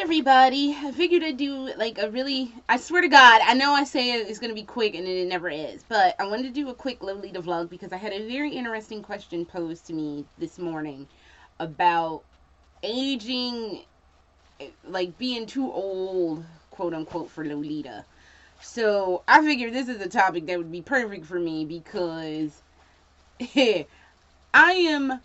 everybody. I figured I'd do like a really, I swear to God, I know I say it's going to be quick and it never is, but I wanted to do a quick Lolita vlog because I had a very interesting question posed to me this morning about aging, like being too old, quote unquote, for Lolita. So I figured this is a topic that would be perfect for me because I am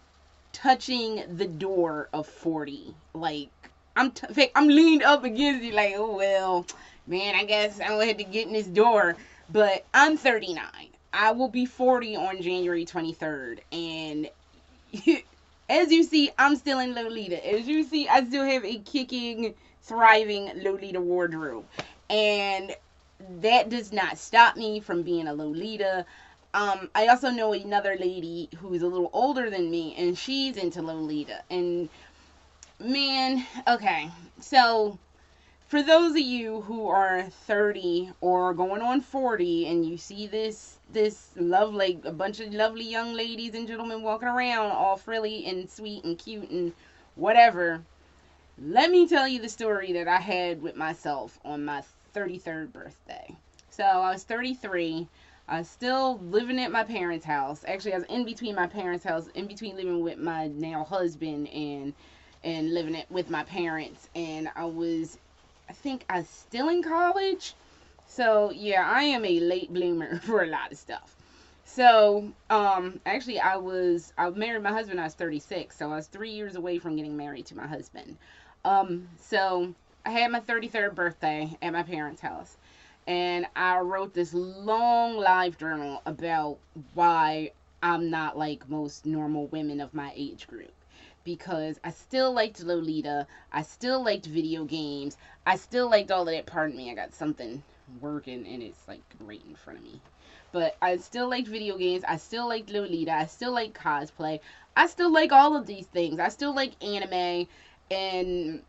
touching the door of 40. Like, in fact, I'm leaned up against it, like, oh, well, man, I guess I'm going to have to get in this door. But I'm 39. I will be 40 on January 23rd. And as you see, I'm still in Lolita. As you see, I still have a kicking, thriving Lolita wardrobe. And that does not stop me from being a Lolita. I also know another lady who's a little older than me, and she's into Lolita. And man, okay, so for those of you who are 30 or going on 40, and you see this lovely, a bunch of lovely young ladies and gentlemen walking around all frilly and sweet and cute and whatever, let me tell you the story that I had with myself on my 33rd birthday. So I was 33. I was still living at my parents' house. Actually, I was in between my parents' house, in between living with my now husband and living it with my parents. And I think I was still in college. So yeah, I am a late bloomer for a lot of stuff. So actually, I married my husband when I was 36. So I was 3 years away from getting married to my husband. So I had my 33rd birthday at my parents' house, and I wrote this long live journal about why I'm not like most normal women of my age group. Because I still liked Lolita, I still liked video games, I still liked all of that. Pardon me, I got something working and it's like right in front of me. But I still liked video games, I still liked Lolita, I still like cosplay, I still like all of these things. I still like anime, and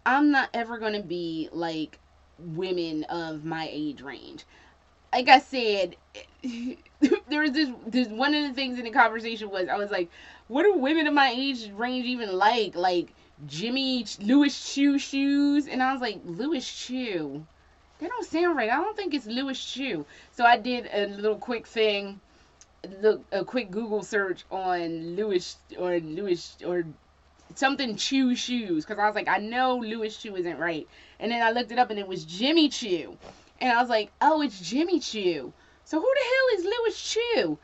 I'm not ever going to be like women of my age range. Like I said, there was this one of the things in the conversation was I was like, what do women of my age range even like? Like Jimmy Louis Chu shoes, and I was like, Louis Chu. That don't sound right. I don't think it's Louis Chu. So I did a little quick thing, look a quick Google search on Louis or something Chew shoes, because I was like, I know Louis Chew isn't right. And then I looked it up and it was Jimmy Chew. And I was like, oh, it's Jimmy Chew. So who the hell is Louis Chew?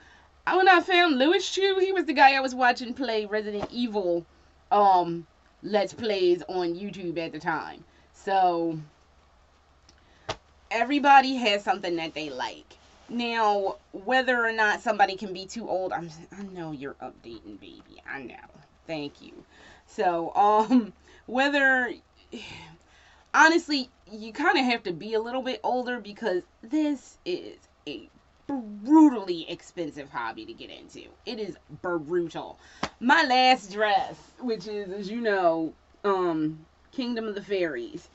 When I found Louis Chew, he was the guy I was watching play Resident Evil Let's Plays on YouTube at the time. So everybody has something that they like. Now, whether or not somebody can be too old, I know you're updating, baby. I know. Thank you. So, whether, honestly, you kind of have to be a little bit older because this is a brutally expensive hobby to get into. It is brutal. My last dress, which is, as you know, Kingdom of the Fairies,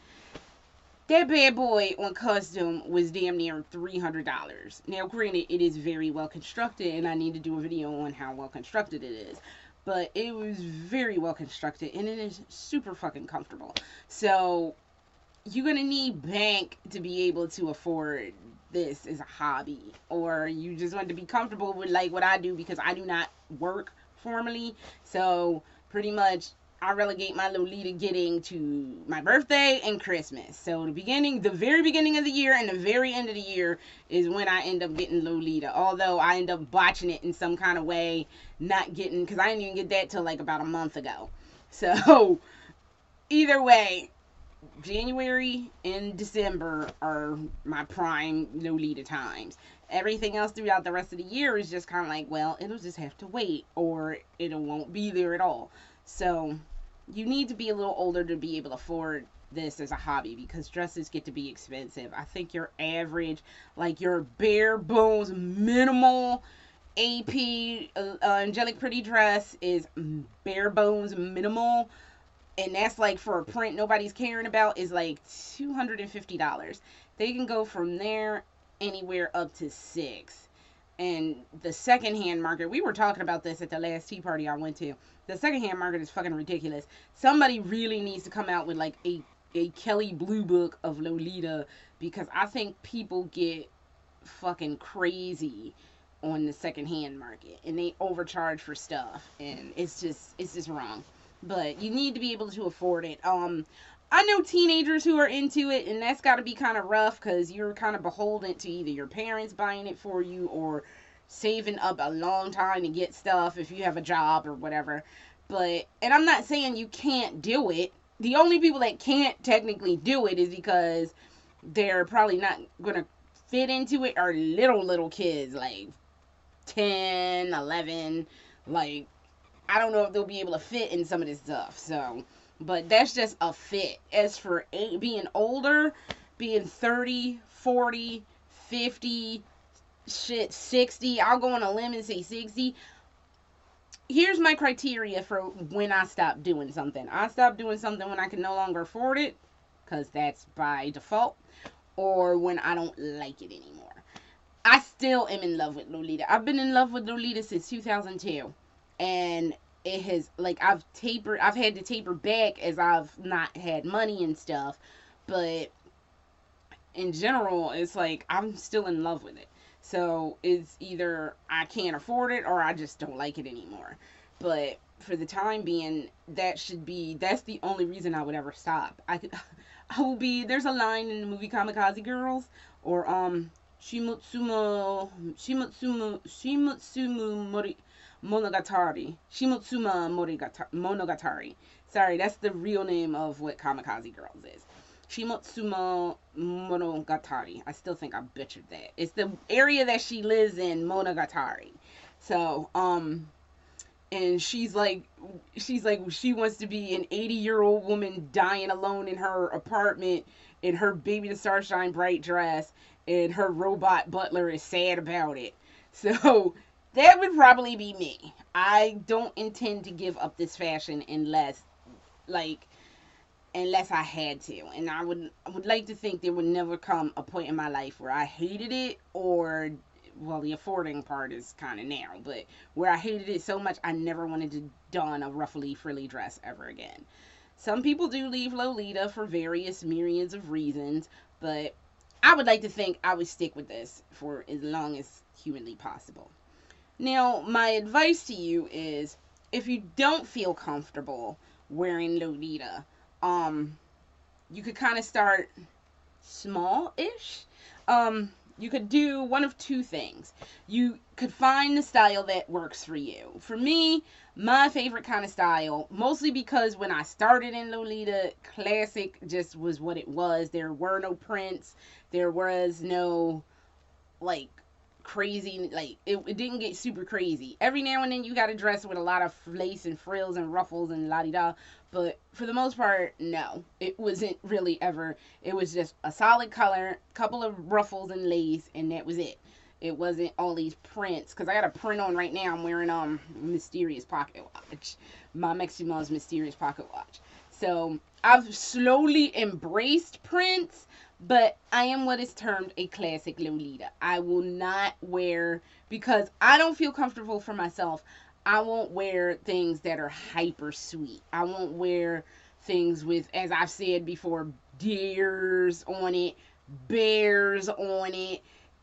that bad boy on custom was damn near $300. Now, granted, it is very well constructed, and I need to do a video on how well constructed it is. But it was very well constructed, and it is super fucking comfortable. So, you're going to need bank to be able to afford this as a hobby. Or you just want to be comfortable with, like, what I do, because I do not work formally. So, pretty much, I relegate my Lolita getting to my birthday and Christmas. So the very beginning of the year and the very end of the year is when I end up getting Lolita. Although I end up botching it in some kind of way, not getting, because I didn't even get that till like about a month ago. So either way, January and December are my prime Lolita times. Everything else throughout the rest of the year is just kind of like, well, it'll just have to wait, or it won't be there at all. So you need to be a little older to be able to afford this as a hobby, because dresses get to be expensive. I think your average, like your bare bones minimal AP angelic pretty dress is bare bones minimal, and that's like for a print nobody's caring about, is like $250. They can go from there anywhere up to $600. And the secondhand market, we were talking about this at the last tea party I went to. The secondhand market is fucking ridiculous. Somebody really needs to come out with like a Kelly Blue Book of Lolita, because I think people get fucking crazy on the secondhand market and they overcharge for stuff, and it's just wrong. But you need to be able to afford it. I know teenagers who are into it, and that's got to be kind of rough because you're kind of beholden to either your parents buying it for you or saving up a long time to get stuff if you have a job or whatever. But, and I'm not saying you can't do it. The only people that can't technically do it is because they're probably not going to fit into it are little kids, like 10, 11. Like, I don't know if they'll be able to fit in some of this stuff. So, but that's just a fit. As for being older, being 30, 40, 50, shit, 60, I'll go on a limb and say 60. Here's my criteria for when I stop doing something. I stop doing something when I can no longer afford it, because that's by default, or when I don't like it anymore. I still am in love with Lolita. I've been in love with Lolita since 2002. And it has, like, I've had to taper back as I've not had money and stuff. But in general, it's like I'm still in love with it. So it's either I can't afford it or I just don't like it anymore. But for the time being, that's the only reason I would ever stop. I will be, there's a line in the movie Kamikaze Girls, or Shimutsumu Monogatari. Sorry, that's the real name of what Kamikaze Girls is. Shimutsumo Monogatari. I still think I butchered that. It's the area that she lives in, Monogatari. So, and she wants to be an 80-year-old woman dying alone in her apartment in her Baby the Starshine Bright dress, and her robot butler is sad about it. So that would probably be me. I don't intend to give up this fashion like unless I had to. And I would like to think there would never come a point in my life where I hated it, or, well, the affording part is kind of now, but where I hated it so much I never wanted to don a ruffly frilly dress ever again. Some people do leave Lolita for various myriads of reasons, but I would like to think I would stick with this for as long as humanly possible. Now, my advice to you is, if you don't feel comfortable wearing Lolita, um, you could kind of start small-ish. You could do one of two things. You could find the style that works for you. For me, my favorite kind of style, mostly because when I started in Lolita, classic just was what it was. There were no prints. There was no, like, crazy, like, it didn't get super crazy. Every now and then you got to dress with a lot of lace and frills and ruffles and la-di-da, but for the most part, no, it wasn't really ever. It was just a solid color, couple of ruffles and lace, and that was it. It wasn't all these prints, because I got a print on right now. I'm wearing Mysterious pocket watch, my Maxima's Mysterious pocket watch. So I've slowly embraced prints, but I am what is termed a classic Lolita. I will not wear, because I don't feel comfortable for myself. I won't wear things that are hyper sweet. I won't wear things with, as I've said before, deers on it, bears on it.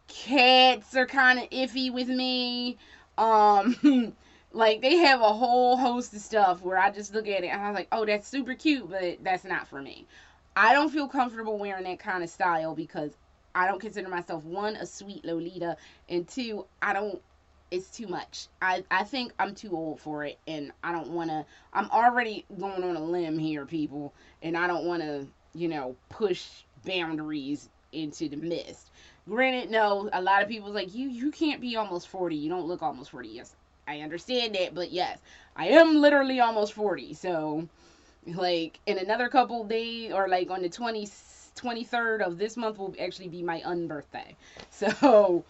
Cats are kind of iffy with me. Like, they have a whole host of stuff where I just look at it and I'm like, oh, that's super cute, but that's not for me. I don't feel comfortable wearing that kind of style because I don't consider myself, one, a sweet Lolita, and two, I don't, it's too much. I think I'm too old for it, and I don't want to, I'm already going on a limb here, people, and I don't want to, push boundaries into the mist. Granted, no, a lot of people's like, you can't be almost 40. You don't look almost 40. Yes, I understand that, but yes, I am literally almost 40, so like in another couple days, or like on the 23rd of this month will actually be my unbirthday. So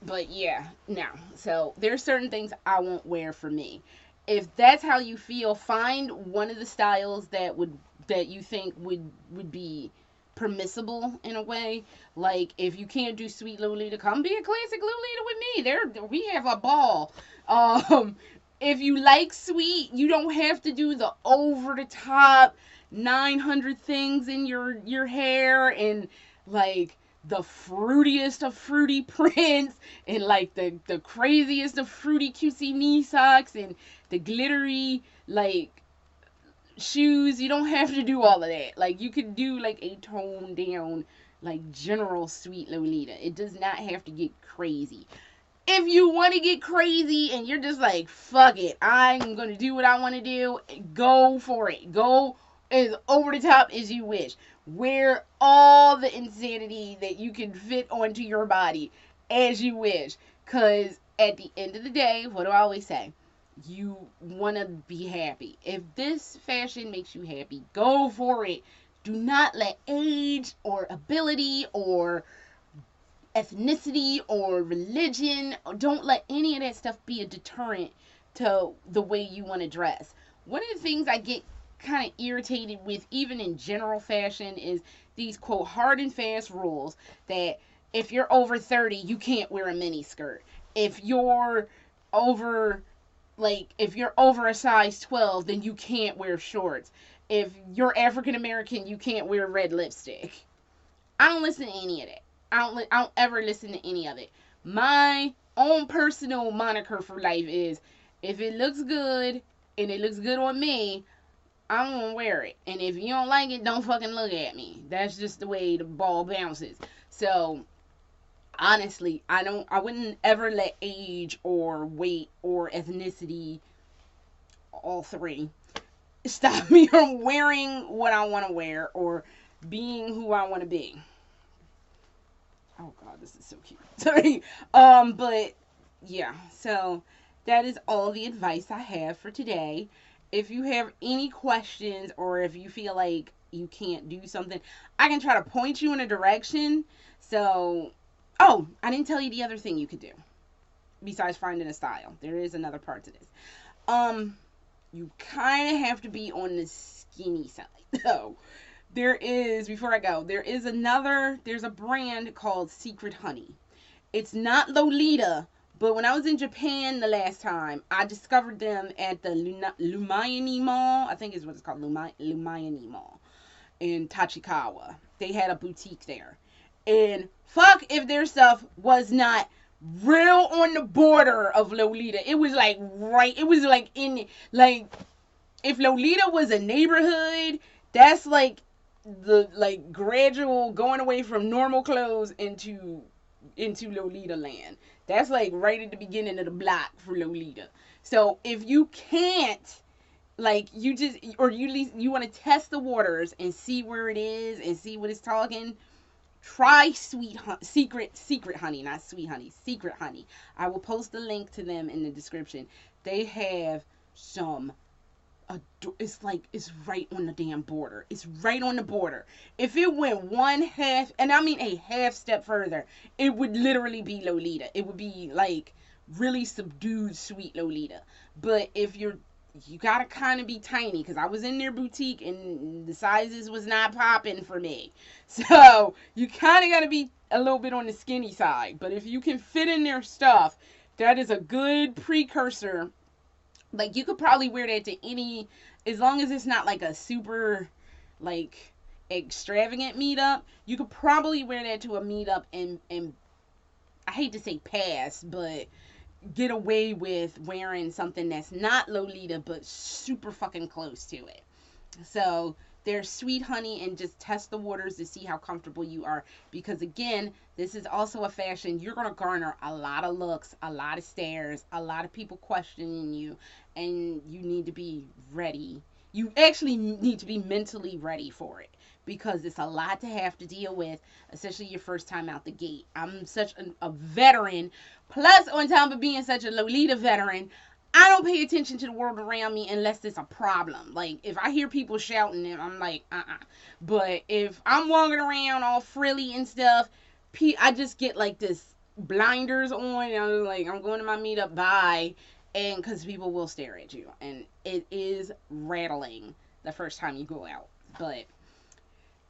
but yeah, no, so there's certain things I won't wear for me. If that's how you feel, find one of the styles that you think would be permissible in a way. Like, if you can't do sweet Lolita, come be a classic Lolita with me. We have a ball. Um, if you like sweet, you don't have to do the over the top 900 things in your hair and like the fruitiest of fruity prints and like the craziest of fruity cutesy knee socks and the glittery like shoes. You don't have to do all of that. Like, you could do like a toned down like general sweet Lolita. It does not have to get crazy. If you want to get crazy and you're just like, fuck it, I'm gonna do what I want to do, go for it. Go as over the top as you wish. Wear all the insanity that you can fit onto your body as you wish. Because at the end of the day, what do I always say? You want to be happy. If this fashion makes you happy, go for it. Do not let age or ability or ethnicity or religion, don't let any of that stuff be a deterrent to the way you want to dress. One of the things I get kind of irritated with, even in general fashion, is these quote hard and fast rules that if you're over 30, you can't wear a mini skirt. If you're over if you're over a size 12, then you can't wear shorts. If you're African American, you can't wear red lipstick. I don't listen to any of that. I don't ever listen to any of it. My own personal moniker for life is, if it looks good and it looks good on me, I'm gonna wear it. And if you don't like it, don't fucking look at me. That's just the way the ball bounces. So honestly, I wouldn't ever let age or weight or ethnicity, all three, stop me from wearing what I want to wear or being who I want to be. Oh god, this is so cute. Sorry. But yeah, so that is all the advice I have for today. If you have any questions or if you feel like you can't do something, I can try to point you in a direction. So, oh, I didn't tell you the other thing you could do besides finding a style. There is another part to this. You kind of have to be on the skinny side, though. Before I go, there's a brand called Secret Honey. It's not Lolita, but when I was in Japan the last time, I discovered them at the Lumayani Mall. I think is what it's called, Lumayani Mall in Tachikawa. They had a boutique there. And fuck if their stuff was not real on the border of Lolita. It was like it was like if Lolita was a neighborhood, that's like the gradual going away from normal clothes into Lolita land. That's like right at the beginning of the block for Lolita. So if you can't, you just, or you want to test the waters and see where it is and see what it's talking, try secret honey, not sweet honey, secret honey. I will post the link to them in the description. They have some, it's right on the damn border. It's right on the border. If it went one half, and I mean a half step further, it would literally be Lolita. It would be like really subdued sweet Lolita. But if you gotta kind of be tiny, because I was in their boutique and the sizes was not popping for me. So you kind of gotta be a little bit on the skinny side. But if you can fit in their stuff, that is a good precursor. Like, you could probably wear that to any, as long as it's not like a super extravagant meetup, you could probably wear that to a meetup and I hate to say pass, but get away with wearing something that's not Lolita but super fucking close to it. So there's sweet honey, and just test the waters to see how comfortable you are, because again, this is also a fashion you're going to garner a lot of looks, a lot of stares, a lot of people questioning you, and you need to be ready. You actually need to be mentally ready for it, because it's a lot to have to deal with, especially your first time out the gate. I'm such a veteran, plus on top of being such a Lolita veteran, I don't pay attention to the world around me unless it's a problem. Like, if I hear people shouting, I'm like, But if I'm walking around all frilly and stuff, I just get like this blinders on, and I'm like, I'm going to my meetup, bye. And because people will stare at you, and it is rattling the first time you go out. But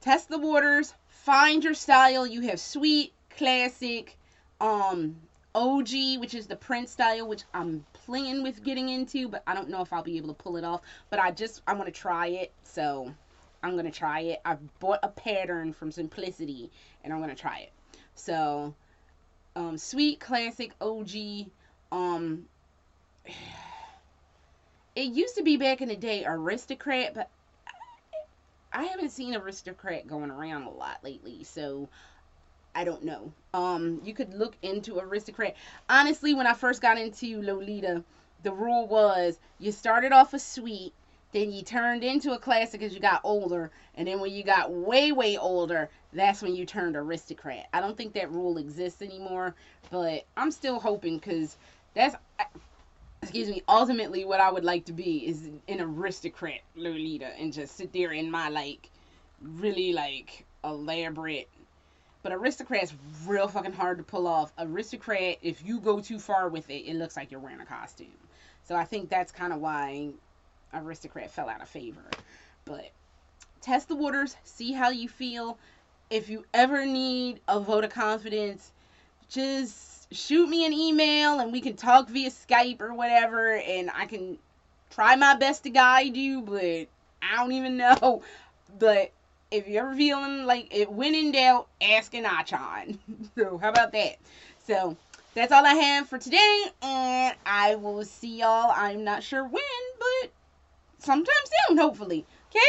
Test the waters. Find your style. You have sweet, classic, OG, which is the Prince style, which I'm playing with getting into, but I don't know if I'll be able to pull it off. But I want to try it, so I'm gonna try it. I bought a pattern from Simplicity, and I'm gonna try it. So, sweet, classic, OG. Um, it used to be back in the day aristocrat, but I haven't seen aristocrat going around a lot lately, so I don't know. You could look into aristocrat. Honestly, when I first got into Lolita, the rule was you started off a sweet, then you turned into a classic as you got older, and then when you got way, way older, that's when you turned aristocrat. I don't think that rule exists anymore, but I'm still hoping because that's, excuse me, ultimately what I would like to be is an aristocrat Lolita and just sit there in my like really like elaborate. But aristocrat's real fucking hard to pull off. Aristocrat, if you go too far with it, it looks like you're wearing a costume. So I think that's kind of why aristocrat fell out of favor. But test the waters, see how you feel. If you ever need a vote of confidence, just shoot me an email and we can talk via Skype or whatever, and I can try my best to guide you, but I don't even know. But if you're ever feeling like it, when in doubt, ask an Achan. So how about that? So that's all I have for today, and I will see y'all. I'm not sure when, but sometime soon, hopefully. Okay?